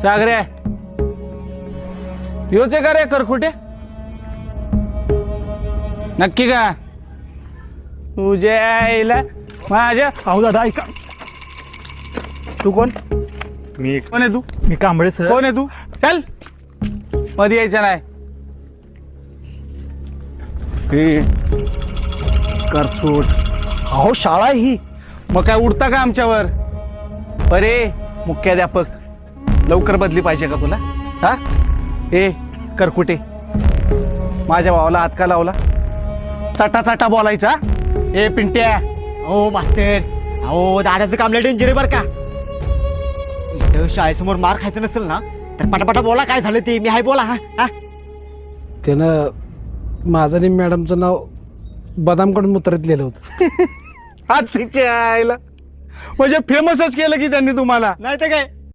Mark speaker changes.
Speaker 1: सागरे योचे का रे करकुटे नक्की का तुझ्या आईला माझ्या
Speaker 2: अहो दादा ऐका.
Speaker 1: तू कोण
Speaker 2: मी
Speaker 1: कोण आहे तू
Speaker 2: मी कांबळे सर.
Speaker 1: कोण आहे तू चल मध्ये यायचं नाही करचोट.
Speaker 2: अहो शाळा आहे ही.
Speaker 1: मग काय उडता का आमच्यावर अरे मुख्याध्यापक लवकर बदली पाहिजे का तुला हा ए करकुटे माझ्या भावाला हात का लावला चाटा चाटा बोलायचा ए पिंट्या.
Speaker 3: हो मास्तर. अहो दादाचं काम लय डेंजर आहे बरं का. इथं शाळेसमोर मार खायचं नसेल ना तर पटापटा बोला काय झालं ते. मी हाय बोला. हा हा
Speaker 4: त्यानं माझं आणि मॅडमचं नाव बदामकडून मुद्रित लिहिलं होतं.
Speaker 1: हात तिच्या आईला म्हणजे फेमसच केलं की त्यांनी तुम्हाला
Speaker 3: नाही तर काय